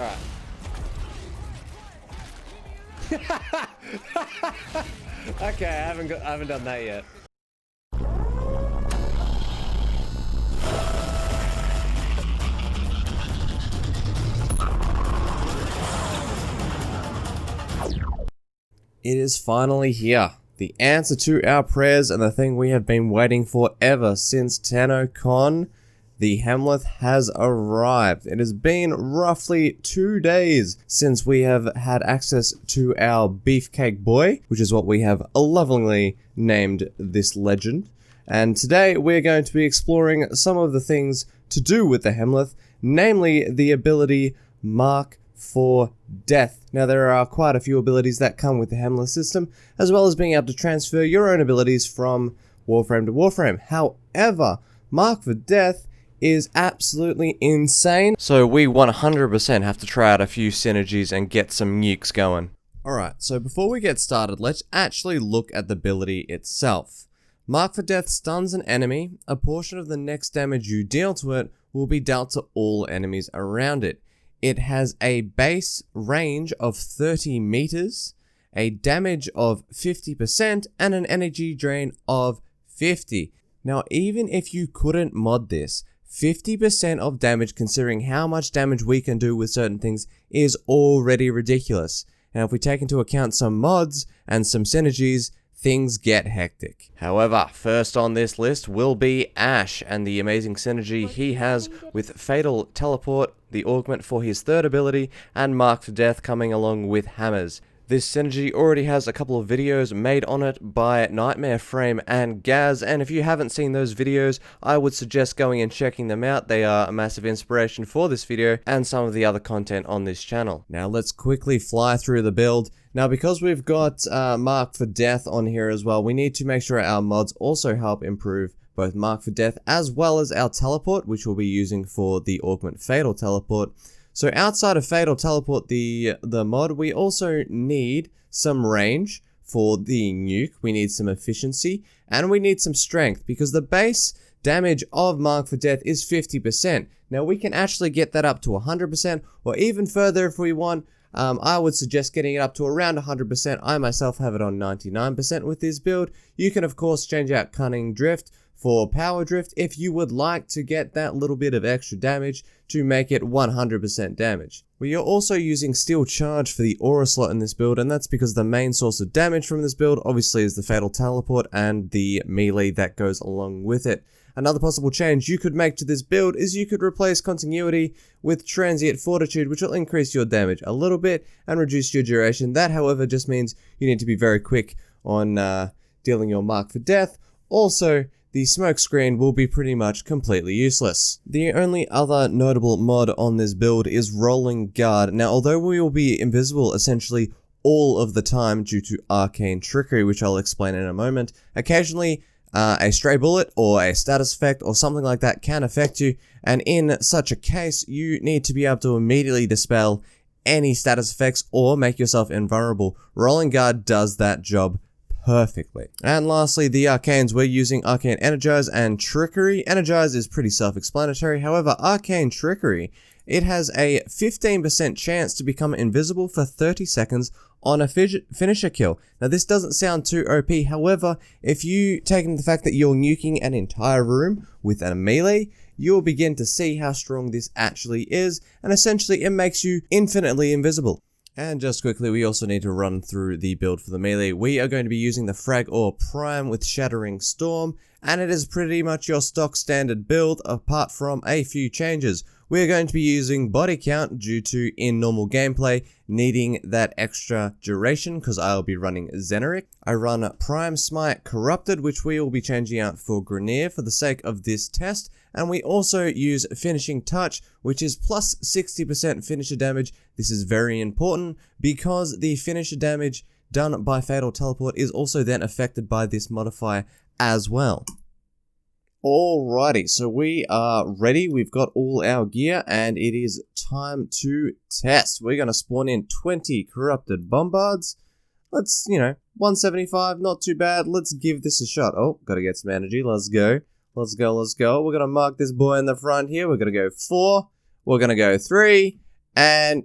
Alright. Okay, I haven't done that yet. It is finally here. The answer to our prayers and the thing we have been waiting for ever since TennoCon. The Helmith has arrived. It has been roughly 2 days since we have had access to our Beefcake Boy, which is what we have lovingly named this legend. And today we're going to be exploring some of the things to do with the Helmith, namely the ability Mark for Death. Now there are quite a few abilities that come with the Helmith system, as well as being able to transfer your own abilities from Warframe to Warframe. However, Mark for Death is absolutely insane, so we 100% have to try out a few synergies and get some nukes going. Alright, so before we get started, let's actually look at the ability itself. Mark for Death stuns an enemy. A portion of the next damage you deal to it will be dealt to all enemies around it. It has a base range of 30 meters, a damage of 50%, and an energy drain of 50. Now, even if you couldn't mod this, 50% of damage, considering how much damage we can do with certain things, is already ridiculous. Now, if we take into account some mods and some synergies, things get hectic. However, first on this list will be Ash and the amazing synergy he has with Fatal Teleport, the augment for his third ability, and Mark for Death coming along with hammers. This synergy already has a couple of videos made on it by Nightmare Frame and Gaz, and if you haven't seen those videos, I would suggest going and checking them out. They are a massive inspiration for this video and some of the other content on this channel. Now let's quickly fly through the build. Now because we've got Mark for Death on here as well, we need to make sure our mods also help improve both Mark for Death as well as our teleport, which we'll be using for the augment Fatal Teleport. So outside of Fatal Teleport, the mod, we also need some range for the nuke, we need some efficiency, and we need some strength, because the base damage of Mark for Death is 50%. Now we can actually get that up to 100%, or even further if we want. I would suggest getting it up to around 100%. I myself have it on 99% with this build. You can of course change out Cunning Drift for Power Drift if you would like to get that little bit of extra damage to make it 100% damage. We are also using Steel Charge for the aura slot in this build, and that's because the main source of damage from this build obviously is the Fatal Teleport and the melee that goes along with it. Another possible change you could make to this build is you could replace Continuity with Transient Fortitude, which will increase your damage a little bit and reduce your duration. That, however, just means you need to be very quick on dealing your Mark for Death. Also, the smoke screen will be pretty much completely useless. The only other notable mod on this build is Rolling Guard. Now, although we will be invisible essentially all of the time due to arcane trickery, which I'll explain in a moment, occasionally a stray bullet or a status effect or something like that can affect you, and in such a case, you need to be able to immediately dispel any status effects or make yourself invulnerable. Rolling Guard does that job perfectly. And lastly, the arcanes. We're using Arcane Energize and Trickery. Energize is pretty self-explanatory. However, Arcane Trickery, it has a 15% chance to become invisible for 30 seconds on a finisher kill. Now this doesn't sound too OP, however, if you take into the fact that you're nuking an entire room with a melee, you'll begin to see how strong this actually is, and essentially it makes you infinitely invisible. And just quickly, we also need to run through the build for the melee. We are going to be using the Frag Ore Prime with Shattering Storm, and it is pretty much your stock standard build apart from a few changes. We are going to be using Body Count due to, in normal gameplay, needing that extra duration because I'll be running Zeneric. I run Prime Smite Corrupted, which we will be changing out for Grenier for the sake of this test. And we also use Finishing Touch, which is plus 60% finisher damage. This is very important because the finisher damage done by Fatal Teleport is also then affected by this modifier as well. Alrighty, so we are ready. We've got all our gear and it is time to test. We're going to spawn in 20 Corrupted Bombards. Let's, 175, not too bad. Let's give this a shot. Oh, got to get some energy. Let's go. Let's go. We're going to mark this boy in the front here. We're going to go 4. We're going to go 3. And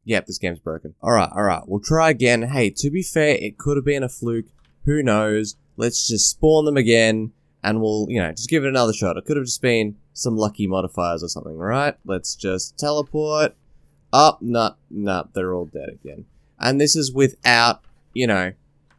yep, this game's broken. Alright, we'll try again. Hey, to be fair, it could have been a fluke. Who knows? Let's just spawn them again, and we'll, just give it another shot. It could have just been some lucky modifiers or something, right? Let's just teleport. Oh, nah, they're all dead again. And this is without,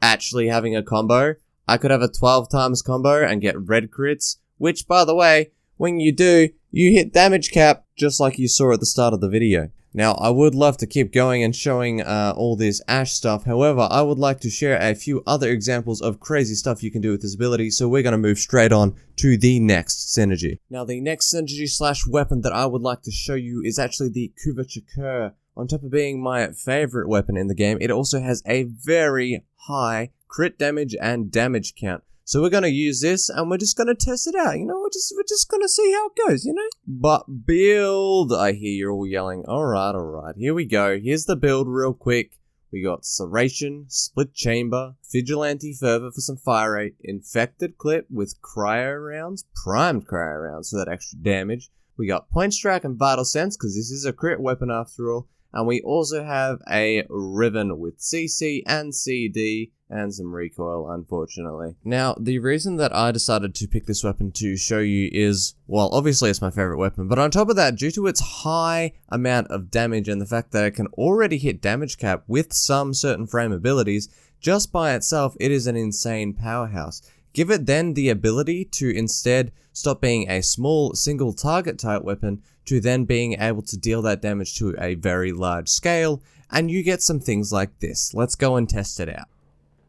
actually having a combo. I could have a 12 times combo and get red crits, which, by the way, when you do, you hit damage cap, just like you saw at the start of the video. Now, I would love to keep going and showing all this Ash stuff. However, I would like to share a few other examples of crazy stuff you can do with this ability, so we're going to move straight on to the next synergy. Now, the next synergy / weapon that I would like to show you is actually the Kuva. On top of being my favorite weapon in the game, it also has a very high crit damage and damage count. So we're going to use this, and we're just going to test it out, we're just going to see how it goes, But build, I hear you're all yelling. Alright, here we go. Here's the build real quick. We got Serration, Split Chamber, Vigilante Fervor for some fire rate, Infected Clip with cryo rounds, primed cryo rounds for that extra damage. We got Point Strike and Vital Sense, because this is a crit weapon after all. And we also have a Riven with CC and CD and some recoil, unfortunately. Now, the reason that I decided to pick this weapon to show you is, well, obviously it's my favorite weapon, but on top of that, due to its high amount of damage and the fact that it can already hit damage cap with some certain frame abilities, just by itself, it is an insane powerhouse. Give it then the ability to instead stop being a small single target type weapon to then being able to deal that damage to a very large scale, and you get some things like this. Let's go and test it out.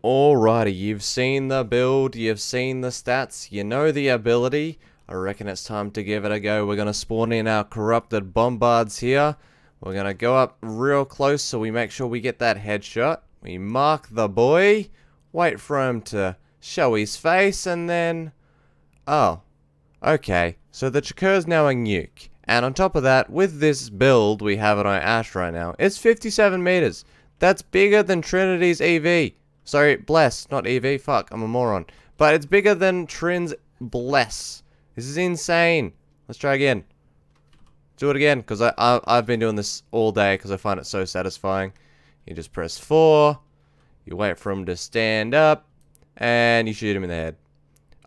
Alrighty, you've seen the build, you've seen the stats, you know the ability. I reckon it's time to give it a go. We're going to spawn in our corrupted bombards here. We're going to go up real close so we make sure we get that headshot. We mark the boy, wait for him to show his face, and then... oh, okay, so the Chakur's now a nuke. And on top of that, with this build we have it on Ash right now, it's 57 meters. That's bigger than Trinity's EV. Sorry, Bless, not EV, fuck, I'm a moron. But it's bigger than Trin's Bless. This is insane. Let's try again. Do it again, because I've been doing this all day because I find it so satisfying. You just press 4, you wait for him to stand up, and you shoot him in the head.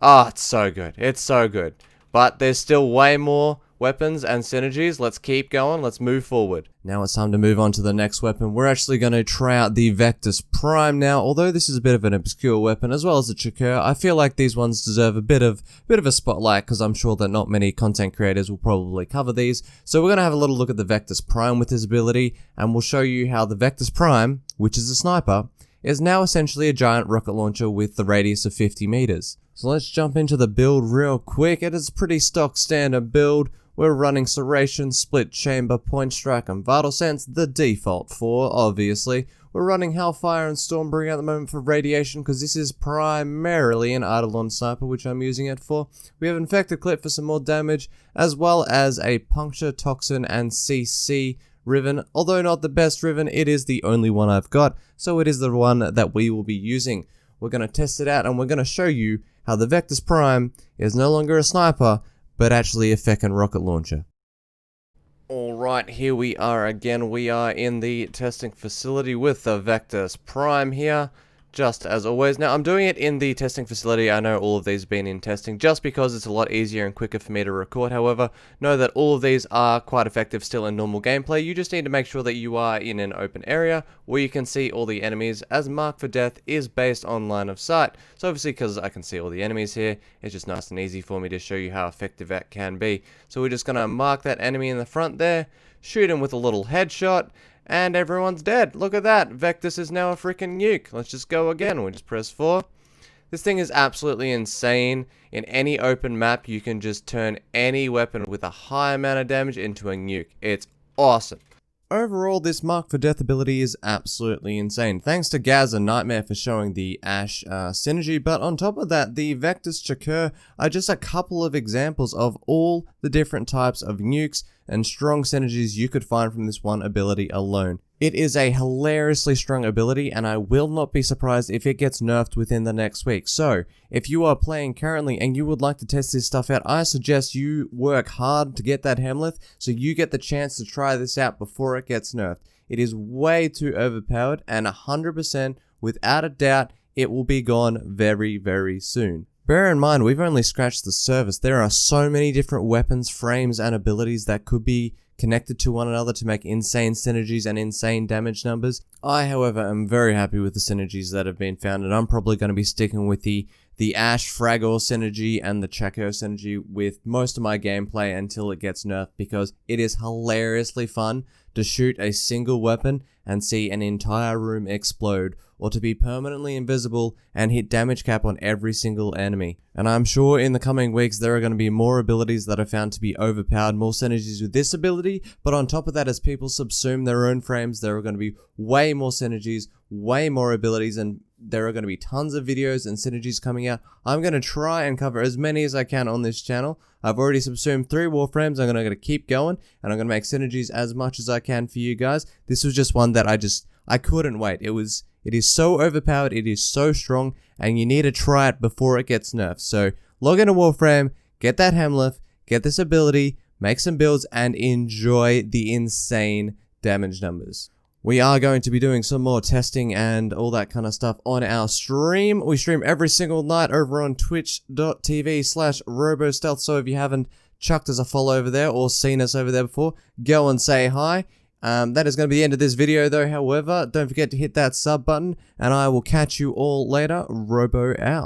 Oh, it's so good. It's so good. But there's still way more weapons and synergies. Let's keep going. Let's move forward. Now it's time to move on to the next weapon. We're actually going to try out the Vectus Prime now. Although this is a bit of an obscure weapon as well as the Chakur, I feel like these ones deserve a bit of a spotlight because I'm sure that not many content creators will probably cover these. So we're going to have a little look at the Vectus Prime with his ability, and we'll show you how the Vectus Prime, which is a sniper, is now essentially a giant rocket launcher with the radius of 50 meters. So let's jump into the build real quick. It is a pretty stock standard build. We're running Serration, Split Chamber, Point Strike, and Vital Sense, the default 4, obviously. We're running Hellfire and Stormbringer at the moment for radiation, because this is primarily an Eidolon sniper, which I'm using it for. We have Infected Clip for some more damage, as well as a Puncture, Toxin, and CC Riven. Although not the best Riven, it is the only one I've got, so it is the one that we will be using. We're going to test it out, and we're going to show you how the Vectus Prime is no longer a sniper, but actually a feckin' rocket launcher. Alright, here we are again. We are in the testing facility with the Vectus Prime here, just as always. Now, I'm doing it in the testing facility. I know all of these have been in testing just because it's a lot easier and quicker for me to record. However, know that all of these are quite effective still in normal gameplay. You just need to make sure that you are in an open area where you can see all the enemies, as Mark for Death is based on line of sight. So obviously, because I can see all the enemies here, it's just nice and easy for me to show you how effective that can be. So we're just going to mark that enemy in the front there, shoot him with a little headshot, and everyone's dead. Look at that. Vectus is now a freaking nuke. Let's just go again. We'll just press 4. This thing is absolutely insane. In any open map, you can just turn any weapon with a high amount of damage into a nuke. It's awesome. Overall, this Mark for Death ability is absolutely insane. Thanks to Gaz and Nightmare for showing the Ash synergy, but on top of that, the Vectus Chakur are just a couple of examples of all the different types of nukes and strong synergies you could find from this one ability alone. It is a hilariously strong ability, and I will not be surprised if it gets nerfed within the next week. So, if you are playing currently and you would like to test this stuff out, I suggest you work hard to get that Helmith so you get the chance to try this out before it gets nerfed. It is way too overpowered, and 100%, without a doubt, it will be gone very, very soon. Bear in mind, we've only scratched the surface. There are so many different weapons, frames, and abilities that could be connected to one another to make insane synergies and insane damage numbers. I, however, am very happy with the synergies that have been found, and I'm probably going to be sticking with the Ash Fragor synergy and the Chaco synergy with most of my gameplay until it gets nerfed, because it is hilariously fun to shoot a single weapon and see an entire room explode, or to be permanently invisible and hit damage cap on every single enemy. And I'm sure in the coming weeks there are going to be more abilities that are found to be overpowered, more synergies with this ability, but on top of that, as people subsume their own frames, there are going to be way more synergies, way more abilities, and there are going to be tons of videos and synergies coming out. I'm going to try and cover as many as I can on this channel. I've already subsumed 3 Warframes. I'm going to keep going, and I'm going to make synergies as much as I can for you guys. This was just one that I couldn't wait. It is so overpowered, it is so strong, and you need to try it before it gets nerfed. So log into Warframe, get that Helmith, get this ability, make some builds, and enjoy the insane damage numbers. We are going to be doing some more testing and all that kind of stuff on our stream. We stream every single night over on twitch.tv/RoboStealth. So if you haven't chucked us a follow over there or seen us over there before, go and say hi. That is going to be the end of this video though. However, don't forget to hit that sub button, and I will catch you all later. Robo out.